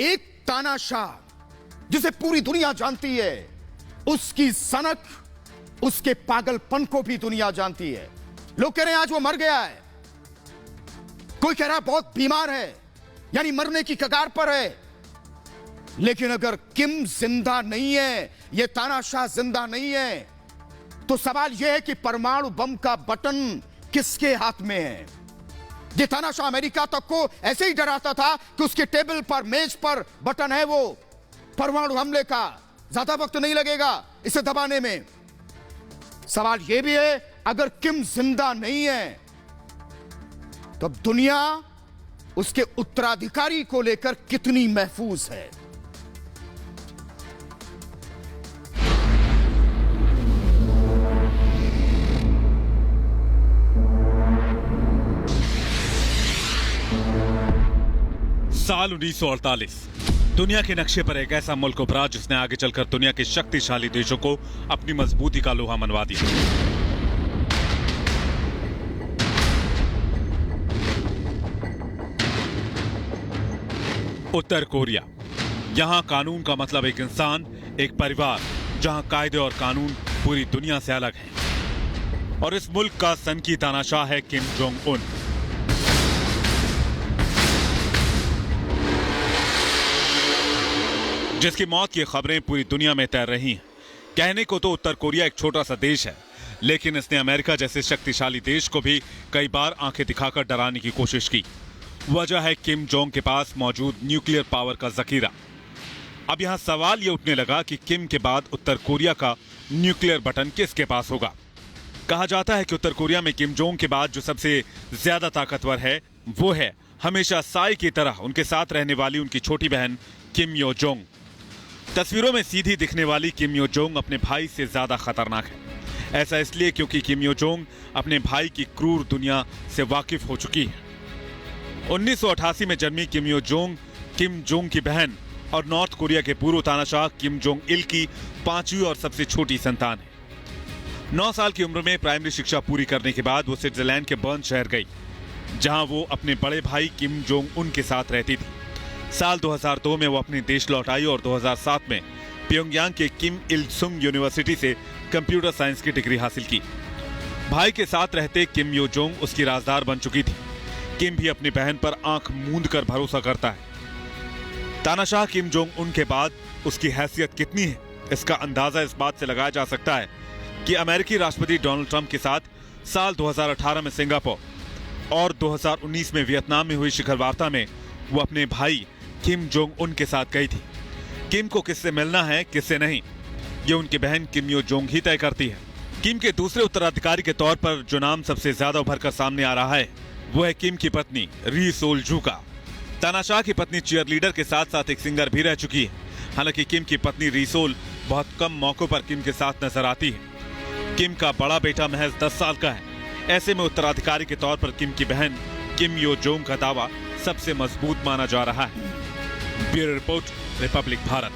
एक तानाशाह जिसे पूरी दुनिया जानती है, उसकी सनक, उसके पागलपन को भी दुनिया जानती है। लोग कह रहे हैं आज वो मर गया है, कोई कह रहा है बहुत बीमार है, यानी मरने की कगार पर है। लेकिन अगर किम जिंदा नहीं है, ये तानाशाह जिंदा नहीं है, तो सवाल यह है कि परमाणु बम का बटन किसके हाथ में है? ये तानाशाह अमेरिका तक को ऐसे ही डराता था कि उसके टेबल पर, मेज पर बटन है वो परमाणु हमले का, ज्यादा वक्त नहीं लगेगा इसे दबाने में। सवाल यह भी है, अगर किम जिंदा नहीं है तो दुनिया उसके उत्तराधिकारी को लेकर कितनी महफूज है? साल 1948 दुनिया के नक्शे पर एक ऐसा मुल्क उभरा जिसने आगे चलकर दुनिया के शक्तिशाली देशों को अपनी मजबूती का लोहा मनवा दिया। उत्तर कोरिया। यहां कानून का मतलब एक इंसान, एक परिवार, जहां कायदे और कानून पूरी दुनिया से अलग हैं। और इस मुल्क का सनकी तानाशाह है किम जोंग उन। जिसकी मौत की खबरें पूरी दुनिया में तैर रही हैं। कहने को तो उत्तर कोरिया एक छोटा सा देश है, लेकिन इसने अमेरिका जैसे शक्तिशाली देश को भी कई बार आंखें दिखाकर डराने की कोशिश की। वजह है किम जोंग के पास मौजूद न्यूक्लियर पावर का जखीरा। अब यहां सवाल यह उठने लगा कि किम के बाद उत्तर कोरिया का न्यूक्लियर बटन किसके पास होगा। कहा जाता है कि उत्तर कोरिया में किम जोंग के बाद जो सबसे ज्यादा ताकतवर है वो है हमेशा साई की तरह उनके साथ रहने वाली उनकी छोटी बहन किम यो जोंग। तस्वीरों में सीधी दिखने वाली किम यो जोंग अपने भाई से ज्यादा खतरनाक है। ऐसा इसलिए क्योंकि किम यो जोंग अपने भाई की क्रूर दुनिया से वाकिफ हो चुकी है। 1988 में जन्मी किम यो जोंग किम जोंग की बहन और नॉर्थ कोरिया के पूर्व तानाशाह किम जोंग इल की 5वीं और सबसे छोटी संतान है। 9 साल की उम्र में प्राइमरी शिक्षा पूरी करने के बाद वो स्विट्जरलैंड के बर्न शहर गई, जहां वो अपने बड़े भाई किम जोंग उन के साथ रहती थी। साल 2002 में वो अपने देश लौट आई और 2007 में प्योंगयांग के किम इल सुंग यूनिवर्सिटी से कंप्यूटर साइंस की डिग्री हासिल की। भाई के साथ रहते किम यो जोंग उसकी राजदार बन चुकी थी। किम भी अपनी बहन पर आंख मूंद कर भरोसा करता है। तानाशाह किम जोंग उन के बाद उसकी हैसियत कितनी है, इसका अंदाजा इस बात से लगाया जा सकता है कि अमेरिकी राष्ट्रपति डोनाल्ड ट्रंप के साथ साल 2018 में सिंगापुर और 2019 में वियतनाम में हुई शिखर वार्ता में वो अपने भाई किम जोंग उन के साथ गई थी। किम को किससे मिलना है, किससे नहीं, ये उनकी बहन किम यो जोंग ही तय करती है। किम के दूसरे उत्तराधिकारी के तौर पर जो नाम सबसे ज्यादा उभर कर सामने आ रहा है वो है किम की पत्नी री सोल जू का। तानाशाह की पत्नी चीयर लीडर के साथ साथ एक सिंगर भी रह चुकी है। हालांकि किम की पत्नी री सोल बहुत कम मौकों पर किम के साथ नजर आती है। किम का बड़ा बेटा महज 10 साल का है। ऐसे में उत्तराधिकारी के तौर पर किम की बहन किम यो जोंग का दावा सबसे मजबूत माना जा रहा है। Bureau report, Republic Bharat.